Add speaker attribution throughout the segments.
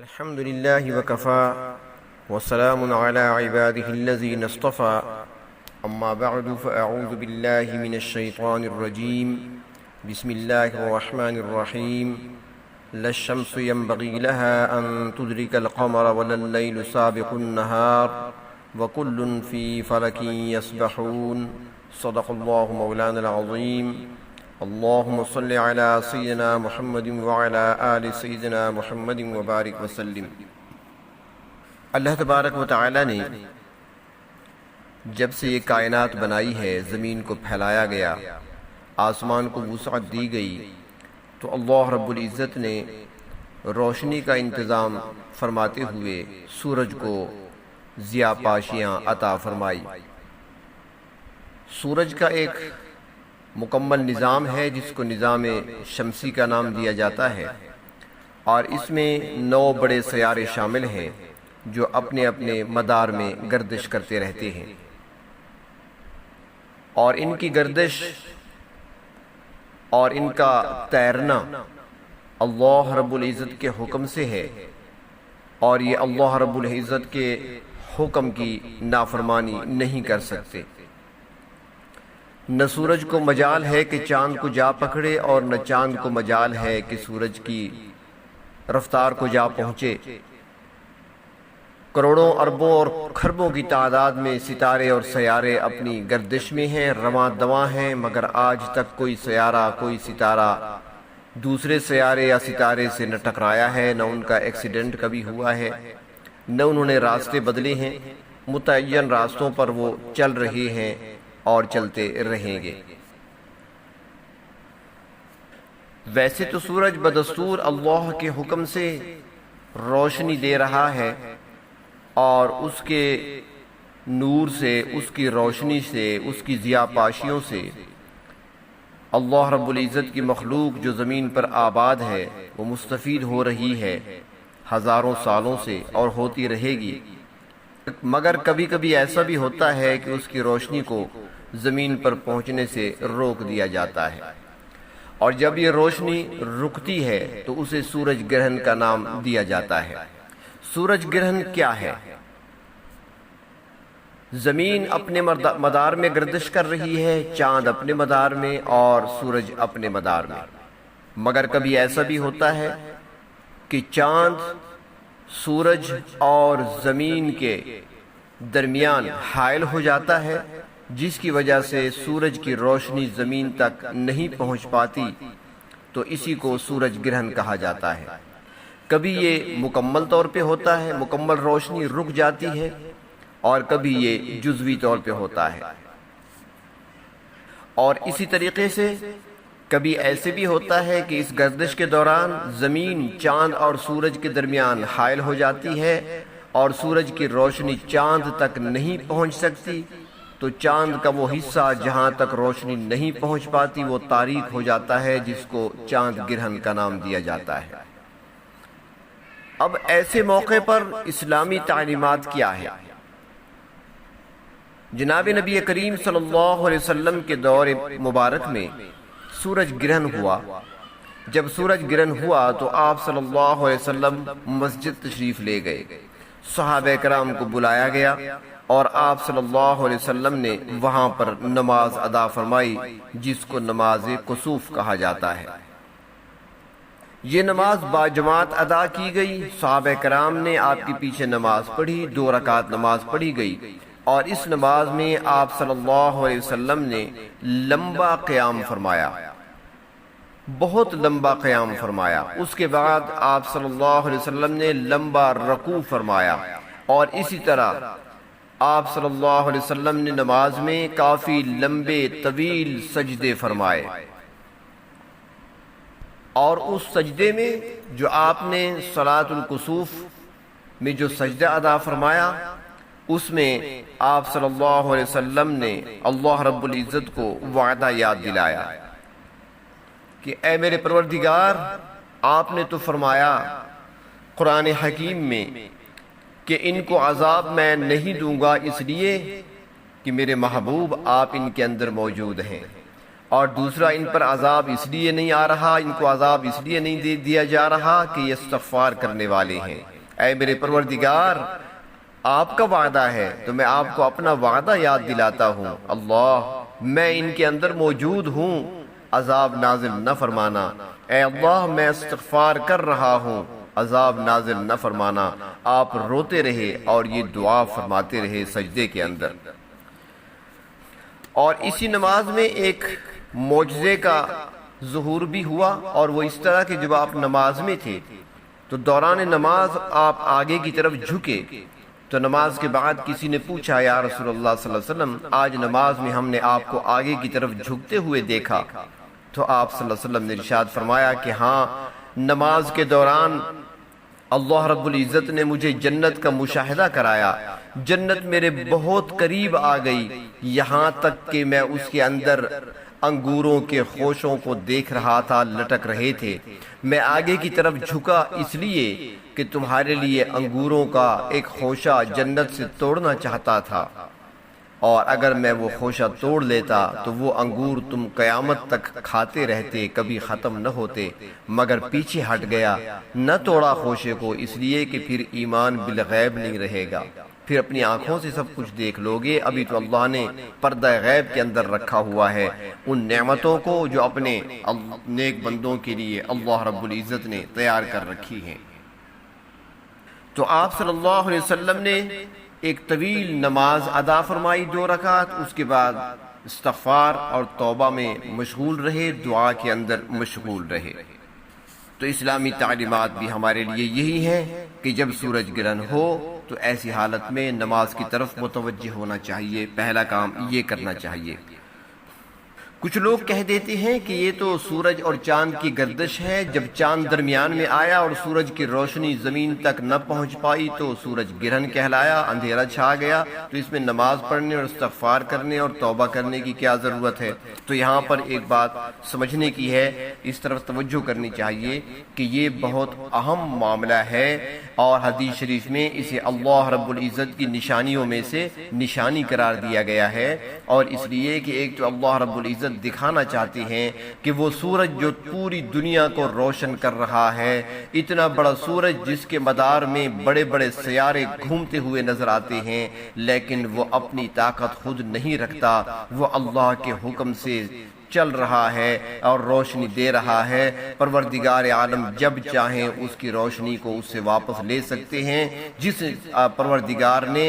Speaker 1: الحمد لله وكفى وسلام على عباده الذين اصطفى أما بعد فأعوذ بالله من الشيطان الرجيم بسم الله الرحمن الرحيم لا الشمس ينبغي لها أن تدرك القمر ولا الليل سابق النهار وكل في فلك يسبحون صدق الله مولانا العظيم اللهم صل على سيدنا محمد وعلى آل سيدنا محمد وبارك وسلم۔ اللہ تبارک و تعالی نے جب سے یہ کائنات بنائی ہے، زمین کو پھیلایا گیا، آسمان کو وسعت دی گئی، تو اللہ رب العزت نے روشنی کا انتظام فرماتے ہوئے سورج کو ضیاء پاشیاں عطا فرمائی۔ سورج کا ایک مکمل نظام ہے جس کو نظام شمسی کا نام دیا جاتا ہے، اور اس میں 9 بڑے سیارے شامل ہیں جو اپنے اپنے مدار میں گردش کرتے رہتے ہیں، اور ان کی گردش اور ان کا تیرنا اللہ رب العزت کے حکم سے ہے، اور یہ اللہ رب العزت کے حکم کی نافرمانی نہیں کر سکتے۔ نہ سورج کو مجال ہے کہ چاند کو جا پکڑے، اور نہ چاند کو مجال ہے کہ سورج کی رفتار کو جا پہنچے۔ کروڑوں اربوں اور کھربوں کی تعداد میں ستارے اور سیارے اپنی گردش میں ہیں، رواں دواں ہیں، مگر آج تک کوئی سیارہ، کوئی ستارہ دوسرے سیارے یا ستارے سے نہ ٹکرایا ہے، نہ ان کا ایکسیڈنٹ کبھی ہوا ہے، نہ انہوں نے راستے بدلے ہیں۔ متعین راستوں پر وہ چل رہے ہیں اور چلتے رہیں گے۔ ویسے تو سورج بدستور اللہ کے حکم سے روشنی دے رہا ہے، اور اس کے نور سے، اس کی روشنی سے، اس کی ضیاء پاشیوں سے اللہ رب العزت کی مخلوق جو زمین پر آباد ہے وہ مستفید ہو رہی ہے ہزاروں سالوں سے، اور ہوتی رہے گی۔ مگر کبھی کبھی ایسا بھی ہوتا ہے کہ اس کی روشنی کو زمین پر پہنچنے سے روک دیا جاتا ہے، اور جب یہ روشنی رکتی ہے تو اسے سورج گرہن کا نام دیا جاتا ہے۔ سورج گرہن کیا ہے؟ زمین اپنے مدار میں گردش کر رہی ہے، چاند اپنے مدار میں اور سورج اپنے مدار میں، مگر کبھی ایسا بھی ہوتا ہے کہ چاند سورج اور زمین کے درمیان حائل ہو جاتا ہے، جس کی وجہ سے سورج کی روشنی زمین تک نہیں پہنچ پاتی، تو اسی کو سورج گرہن کہا جاتا ہے۔ کبھی یہ مکمل طور پہ ہوتا ہے، مکمل روشنی رک جاتی ہے، اور کبھی یہ جزوی طور پہ ہوتا ہے۔ اور اسی طریقے سے کبھی ایسے بھی ہوتا ہے کہ اس گردش کے دوران زمین چاند اور سورج کے درمیان حائل ہو جاتی ہے، اور سورج کی روشنی چاند تک نہیں پہنچ سکتی، تو چاند کا وہ حصہ جہاں تک روشنی نہیں پہنچ پاتی وہ تاریک ہو جاتا ہے، جس کو چاند گرہن کا نام دیا جاتا ہے۔ اب ایسے موقع پر اسلامی تعلیمات کیا ہے؟ جناب نبی کریم صلی اللہ علیہ وسلم کے دور مبارک میں سورج گرہن ہوا۔ جب سورج گرہن ہوا تو آپ صلی اللہ علیہ وسلم مسجد تشریف لے گئے، صحابہ کرام کو بلایا گیا، اور آپ صلی اللہ علیہ وسلم نے وہاں پر نماز ادا فرمائی، جس کو نماز کسوف کہا جاتا ہے۔ یہ نماز باجماعت ادا کی گئی، صحابہ کرام نے آپ کے پیچھے نماز پڑھی، 2 رکعت نماز پڑھی گئی، اور اس نماز میں آپ صلی اللہ علیہ وسلم نے لمبا قیام فرمایا، بہت لمبا قیام فرمایا۔ اس کے بعد آپ صلی اللہ علیہ وسلم نے لمبا رکوع فرمایا، اور اسی طرح آپ صلی اللہ علیہ وسلم نے نماز میں کافی لمبے طویل سجدے فرمائے، اور اس سجدے میں جو آپ نے صلاۃ الکسوف میں جو سجدہ ادا فرمایا، اس میں آپ صلی اللہ علیہ وسلم نے اللہ رب العزت کو وعدہ یاد دلایا کہ اے میرے پروردگار، آپ نے تو فرمایا قرآن حکیم میں کہ ان کو عذاب میں نہیں دوں گا، اس لیے کہ میرے محبوب آپ ان کے اندر موجود ہیں، اور دوسرا ان پر عذاب اس لیے نہیں آ رہا، ان کو عذاب اس لیے نہیں دیا جا رہا کہ یہ استغفار کرنے والے ہیں۔ اے میرے پروردگار، آپ کا وعدہ ہے تو میں آپ کو اپنا وعدہ یاد دلاتا ہوں، اللہ میں ان کے اندر موجود ہوں، عذاب نازل نہ فرمانا۔ اے اللہ میں استغفار کر رہا ہوں، عذاب نازل نہ فرمانا۔ آپ روتے رہے اور یہ دعا فرماتے رہے سجدے کے اندر۔ اور اسی نماز میں ایک معجزے کا ظہور بھی ہوا، اور وہ اس طرح کہ جب آپ نماز میں تھے تو دوران نماز آپ آگے کی طرف جھکے، تو نماز کے بعد کسی نے پوچھا یا رسول اللہ صلی اللہ علیہ وسلم آج نماز میں ہم نے آپ کو آگے کی طرف جھکتے ہوئے دیکھا، تو آپ صلی اللہ علیہ وسلم نے ارشاد فرمایا کہ ہاں، نماز کے دوران اللہ رب العزت نے مجھے جنت کا مشاہدہ کرایا، جنت میرے بہت قریب آ گئی، یہاں تک کہ میں اس کے اندر انگوروں کے خوشوں کو دیکھ رہا تھا، لٹک رہے تھے۔ میں آگے کی طرف جھکا اس لیے کہ تمہارے لیے انگوروں کا ایک خوشہ جنت سے توڑنا چاہتا تھا، اور اگر میں وہ خوشہ توڑ لیتا تو وہ انگور تم قیامت تک کھاتے رہتے، کبھی ختم نہ ہوتے، مگر پیچھے ہٹ گیا، نہ توڑا خوشے کو، اس لیے کہ پھر ایمان بالغیب نہیں رہے گا، پھر اپنی آنکھوں سے سب کچھ دیکھ لوگے۔ ابھی تو اللہ نے پردہ غیب کے اندر رکھا ہوا ہے ان نعمتوں کو جو اپنے نیک بندوں کے لیے اللہ رب العزت نے تیار کر رکھی ہیں۔ تو آپ صلی اللہ علیہ وسلم نے ایک طویل نماز ادا فرمائی 2 رکعت، اس کے بعد استغفار اور توبہ میں مشغول رہے، دعا کے اندر مشغول رہے۔ تو اسلامی تعلیمات بھی ہمارے لیے یہی ہے کہ جب سورج گرہن ہو تو ایسی حالت میں نماز کی طرف متوجہ ہونا چاہیے، پہلا کام یہ کرنا چاہیے۔ کچھ لوگ کہہ دیتے ہیں کہ یہ تو سورج اور چاند کی گردش ہے، جب چاند درمیان میں آیا اور سورج کی روشنی زمین تک نہ پہنچ پائی تو سورج گرہن کہلایا، اندھیرا چھا گیا، تو اس میں نماز پڑھنے اور استغفار کرنے اور توبہ کرنے کی کیا ضرورت ہے؟ تو یہاں پر ایک بات سمجھنے کی ہے، اس طرف توجہ کرنی چاہیے کہ یہ بہت اہم معاملہ ہے، اور حدیث شریف میں اسے اللہ رب العزت کی نشانیوں میں سے نشانی قرار دیا گیا ہے، اور اس لیے کہ ایک تو اللہ رب العزت دکھانا چاہتے ہیں کہ وہ سورج جو پوری دنیا کو روشن کر رہا ہے، اتنا بڑا سورج جس کے مدار میں بڑے بڑے سیارے گھومتے ہوئے نظر آتے ہیں، لیکن وہ اپنی طاقت خود نہیں رکھتا، وہ اللہ کے حکم سے چل رہا ہے اور روشنی دے رہا ہے۔ پروردگار عالم جب چاہیں اس کی روشنی کو اس سے واپس لے سکتے ہیں۔ جس پروردگار نے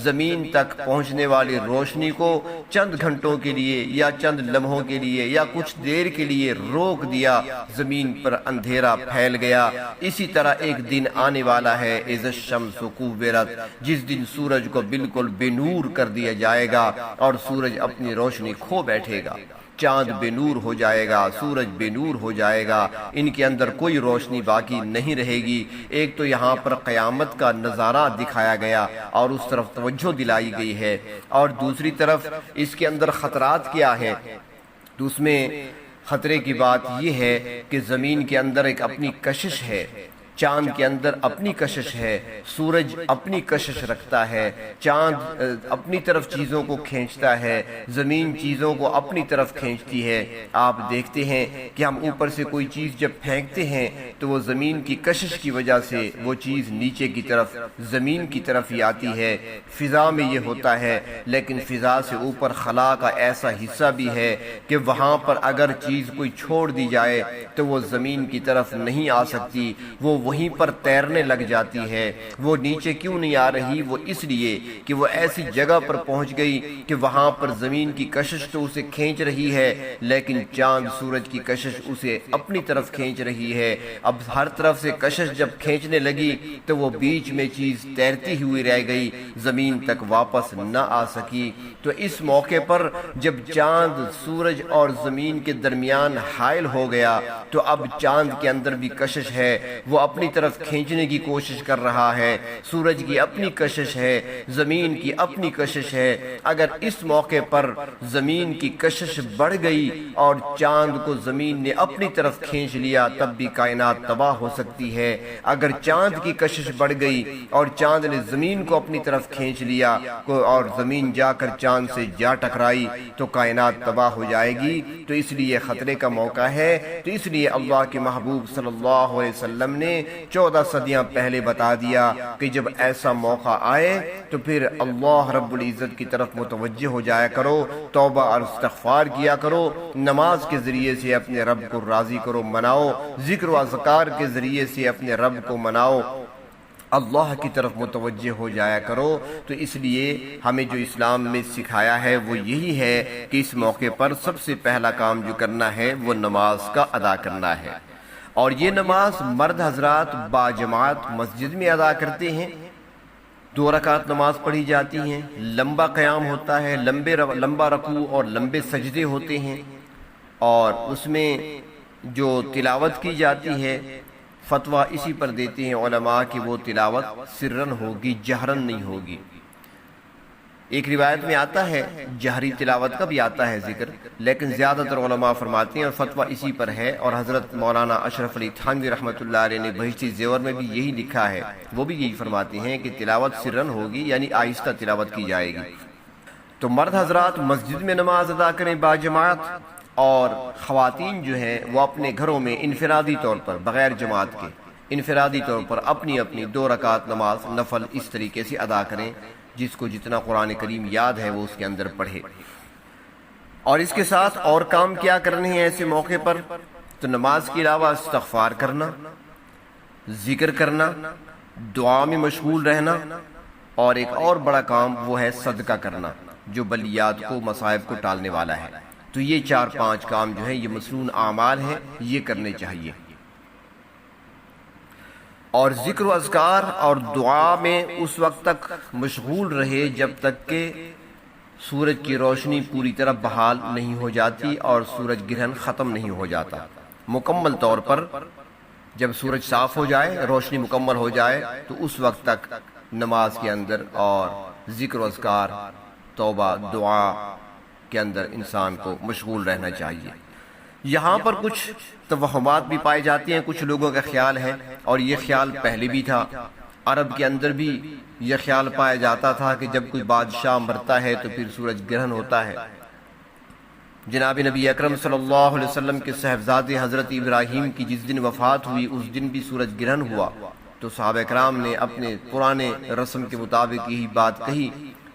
Speaker 1: زمین تک پہنچنے والی روشنی کو چند گھنٹوں کے لیے یا چند لمحوں کے لیے یا کچھ دیر کے لیے روک دیا، زمین پر اندھیرا پھیل گیا۔ اسی طرح ایک دن آنے والا ہے اذا الشمس کورت، جس دن سورج کو بالکل بے نور کر دیا جائے گا اور سورج اپنی روشنی کھو بیٹھے گا، چاند بے نور ہو جائے گا، سورج بے نور ہو جائے گا، ان کے اندر کوئی روشنی باقی نہیں رہے گی۔ ایک تو یہاں پر قیامت کا نظارہ دکھایا گیا اور اس طرف توجہ دلائی گئی ہے، اور دوسری طرف اس کے اندر خطرات کیا ہیں؟ تو اس میں خطرے کی بات یہ ہے کہ زمین کے اندر ایک اپنی کشش ہے، چاند کے اندر اپنی کشش ہے، سورج اپنی کشش رکھتا ہے، چاند اپنی طرف چیزوں کو کھینچتا ہے، زمین چیزوں کو اپنی طرف کھینچتی ہے۔ آپ دیکھتے ہیں کہ ہم اوپر سے کوئی چیز جب پھینکتے ہیں تو وہ زمین کی کشش کی وجہ سے وہ چیز نیچے کی طرف زمین کی طرف ہی آتی ہے۔ فضا میں یہ ہوتا ہے، لیکن فضا سے اوپر خلا کا ایسا حصہ بھی ہے کہ وہاں پر اگر چیز کوئی چھوڑ دی جائے تو وہ زمین کی طرف نہیں آ سکتی، وہ وہیں پر تیرنے لگ جاتی ہے۔ وہ نیچے کیوں نہیں آ رہی؟ وہ اس لیے کہ وہ ایسی جگہ پر پہنچ گئی کہ وہاں پر زمین کی کشش تو اسے کھینچ رہی ہے، لیکن چاند سورج کی کشش اسے اپنی طرف کھینچ رہی ہے۔ اب ہر طرف سے کشش جب کھینچنے لگی تو وہ بیچ میں چیز تیرتی ہوئی رہ گئی، زمین تک واپس نہ آ سکی۔ تو اس موقع پر جب چاند سورج اور زمین کے درمیان حائل ہو گیا تو اب چاند کے اندر بھی کشش ہے، وہ اپنی اپنی طرف کھینچنے کی کوشش کر رہا ہے، سورج کی اپنی کشش ہے، زمین کی اپنی کشش ہے۔ اگر اس موقع پر زمین کی کشش بڑھ گئی اور چاند کو زمین نے اپنی طرف کھینچ لیا تب بھی کائنات تباہ ہو سکتی ہے۔ اگر چاند کی کشش بڑھ گئی اور چاند نے زمین کو اپنی طرف کھینچ لیا اور زمین جا کر چاند سے جا ٹکرائی تو کائنات تباہ ہو جائے گی۔ تو اس لیے خطرے کا موقع ہے، تو اس لیے اللہ کے محبوب صلی اللہ علیہ وسلم نے 14 صدیاں پہلے بتا دیا کہ جب ایسا موقع آئے تو پھر اللہ رب العزت کی طرف متوجہ ہو جایا کرو، توبہ اور استغفار کیا کرو، نماز کے ذریعے سے اپنے رب کو راضی کرو، مناؤ، ذکر و اذکار کے ذریعے سے اپنے رب کو مناؤ، اللہ کی طرف متوجہ ہو جایا کرو۔ تو اس لیے ہمیں جو اسلام میں سکھایا ہے وہ یہی ہے کہ اس موقع پر سب سے پہلا کام جو کرنا ہے وہ نماز کا ادا کرنا ہے، اور یہ نماز مرد حضرات باجماعت مسجد میں ادا کرتے ہیں۔ 2 رکعت نماز پڑھی جاتی ہیں، لمبا قیام ہوتا ہے، لمبا رکوع اور لمبے سجدے ہوتے ہیں، اور اس میں جو تلاوت کی جاتی ہے فتویٰ اسی پر دیتے ہیں علماء کہ وہ تلاوت سرن ہوگی، جہرن نہیں ہوگی۔ ایک روایت میں آتا ہے جہری تلاوت کا بھی آتا ہے ذکر، لیکن زیادہ تر علماء فرماتے ہیں اور فتویٰ اسی پر ہے، اور حضرت مولانا اشرف علی تھانوی رحمۃ اللہ علیہ نے بہشتی زیور میں بھی یہی لکھا ہے، وہ بھی یہی فرماتے ہیں کہ تلاوت سرن ہوگی، یعنی آہستہ تلاوت کی جائے گی۔ تو مرد حضرات مسجد میں نماز ادا کریں باجماعت، اور خواتین جو ہیں وہ اپنے گھروں میں انفرادی طور پر بغیر جماعت کے انفرادی طور پر اپنی اپنی 2 رکعت نماز نفل اس طریقے سے ادا کریں، جس کو جتنا قرآن کریم یاد ہے وہ اس کے اندر پڑھے۔ اور اس کے ساتھ اور کام کیا کرنے ہیں ایسے موقع پر؟ تو نماز کے علاوہ استغفار کرنا، ذکر کرنا، دعا میں مشغول رہنا، اور ایک اور بڑا کام وہ ہے صدقہ کرنا جو بلیات کو مصائب کو ٹالنے والا ہے۔ تو یہ 4-5 کام جو ہے یہ مسنون اعمال ہیں، یہ کرنے چاہیے۔ اور ذکر و اذکار اور دعا میں اس وقت تک مشغول رہے جب تک کہ سورج کی روشنی پوری طرح بحال نہیں ہو جاتی اور سورج گرہن ختم نہیں ہو جاتا۔ مکمل طور پر جب سورج صاف ہو جائے، روشنی مکمل ہو جائے، تو اس وقت تک نماز کے اندر اور ذکر و اذکار، توبہ، دعا کے اندر انسان کو مشغول رہنا چاہیے۔ یہاں پر کچھ توہمات بھی پائے جاتے ہیں، کچھ لوگوں کا خیال ہے، اور یہ خیال پہلے بھی تھا، عرب کے اندر بھی یہ خیال پایا جاتا تھا کہ جب کوئی بادشاہ مرتا ہے تو پھر سورج گرہن ہوتا ہے۔ جناب نبی اکرم صلی اللہ علیہ وسلم کے صاحبزادے حضرت ابراہیم کی جس دن وفات ہوئی اس دن بھی سورج گرہن ہوا، تو صحابہ کرام نے اپنے پرانے رسم کے مطابق یہی بات کہی،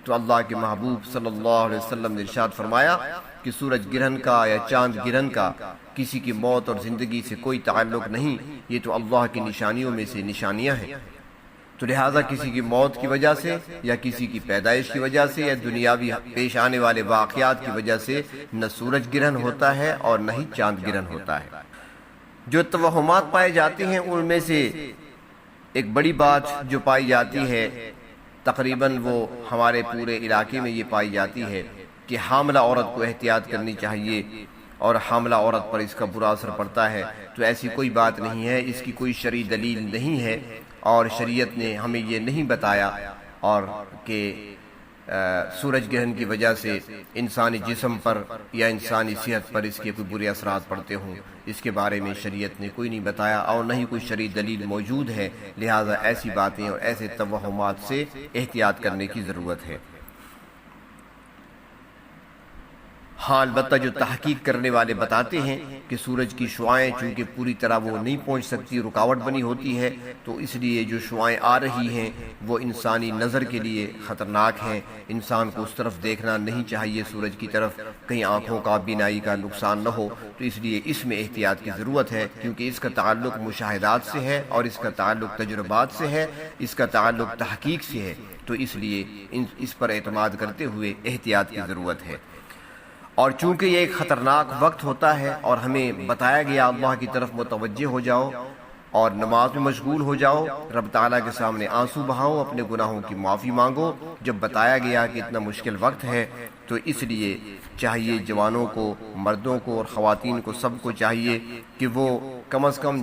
Speaker 1: تو اللہ کے محبوب صلی اللہ علیہ وسلم نے ارشاد فرمایا کہ سورج گرہن کا یا چاند گرہن کا کسی کی موت اور زندگی سے کوئی تعلق نہیں، یہ تو اللہ کی نشانیوں میں سے نشانیاں ہیں۔ تو لہٰذا کسی کی موت کی وجہ سے یا کسی کی پیدائش کی وجہ سے یا دنیاوی پیش آنے والے واقعات کی وجہ سے نہ سورج گرہن ہوتا ہے اور نہ ہی چاند گرہن ہوتا ہے۔ جو توہمات پائے جاتے ہیں ان میں سے ایک بڑی بات جو پائی جاتی ہے، تقریباً وہ ہمارے پورے علاقے میں یہ پائی جاتی ہے کہ حاملہ عورت کو احتیاط کرنی چاہیے اور حاملہ عورت پر اس کا برا اثر پڑتا ہے۔ تو ایسی کوئی بات نہیں ہے، اس کی کوئی شرعی دلیل نہیں ہے، اور شریعت نے ہمیں یہ نہیں بتایا اور کہ سورج گرہن کی وجہ سے انسانی جسم پر یا انسانی صحت پر اس کے کوئی برے اثرات پڑتے ہوں، اس کے بارے میں شریعت نے کوئی نہیں بتایا اور نہ ہی کوئی شرعی دلیل موجود ہے۔ لہٰذا ایسی باتیں اور ایسے توہمات سے احتیاط کرنے کی ضرورت ہے۔ ہاں البتہ جو تحقیق کرنے والے بتاتے ہیں کہ سورج کی شعاعیں چونکہ پوری طرح وہ نہیں پہنچ سکتی، رکاوٹ بنی ہوتی ہے، تو اس لیے جو شعاعیں آ رہی ہیں وہ انسانی نظر کے لیے خطرناک ہیں، انسان کو اس طرف دیکھنا نہیں چاہیے سورج کی طرف، کہیں آنکھوں کا بینائی کا نقصان نہ ہو۔ تو اس لیے اس میں احتیاط کی ضرورت ہے، کیونکہ اس کا تعلق مشاہدات سے ہے اور اس کا تعلق تجربات سے ہے، اس کا تعلق تحقیق سے ہے، تو اس لیے اس پر اعتماد کرتے ہوئے احتیاط کی ضرورت ہے۔ اور چونکہ یہ ایک خطرناک وقت ہوتا ہے اور ہمیں بتایا گیا اللہ کی طرف متوجہ ہو جاؤ، اور نماز میں مشغول ہو جاؤ، رب تعالیٰ کے سامنے آنسو بہاؤ، اپنے گناہوں کی معافی مانگو۔ جب بتایا گیا کہ اتنا مشکل وقت ہے تو اس لیے چاہیے جوانوں کو، مردوں کو اور خواتین کو، سب کو چاہیے کہ وہ کم از کم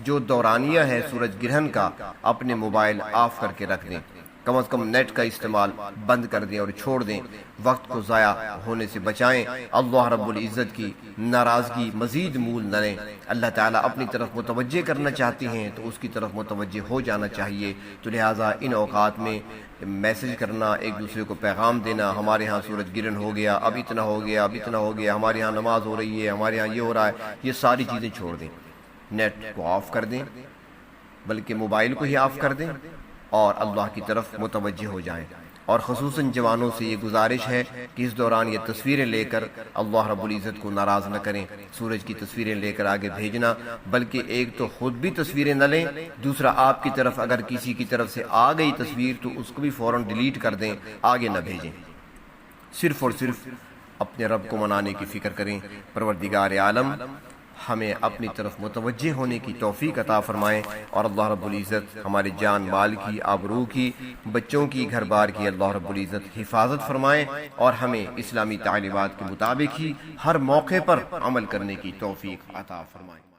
Speaker 1: جو دورانیہ ہے سورج گرہن کا، اپنے موبائل آف کر کے رکھ دیں، کم از کم نیٹ کا استعمال بند کر دیں اور چھوڑ دیں، وقت کو ضائع ہونے سے بچائیں۔ اللہ رب العزت کی ناراضگی مزید مول نہ لیں۔ اللہ تعالیٰ اپنی طرف متوجہ کرنا چاہتے ہیں تو اس کی طرف متوجہ ہو جانا چاہیے۔ تو لہٰذا ان اوقات میں میسج کرنا، ایک دوسرے کو پیغام دینا، ہمارے ہاں سورج گرہن ہو گیا، اب اتنا ہو گیا، اب اتنا ہو گیا، ہمارے ہاں نماز ہو رہی ہے، ہمارے ہاں یہ ہو رہا ہے، یہ ساری چیزیں چھوڑ دیں، نیٹ کو آف کر دیں، بلکہ موبائل کو ہی آف کر دیں اور اللہ کی طرف متوجہ ہو جائیں۔ اور خصوصاً جوانوں سے یہ گزارش ہے کہ اس دوران یہ تصویریں لے کر اللہ رب العزت کو ناراض نہ کریں، سورج کی تصویریں لے کر آگے بھیجنا، بلکہ ایک تو خود بھی تصویریں نہ لیں، دوسرا آپ کی طرف اگر کسی کی طرف سے آ گئی تصویر تو اس کو بھی فوراً ڈیلیٹ کر دیں، آگے نہ بھیجیں، صرف اور صرف اپنے رب کو منانے کی فکر کریں۔ پروردگار عالم ہمیں اپنی طرف متوجہ ہونے کی توفیق عطا فرمائیں، اور اللہ رب العزت ہمارے جان مال کی، آبرو کی، بچوں کی، گھر بار کی اللہ رب العزت حفاظت فرمائیں، اور ہمیں اسلامی تعلیمات کے مطابق ہی ہر موقع پر عمل کرنے کی توفیق عطا فرمائیں۔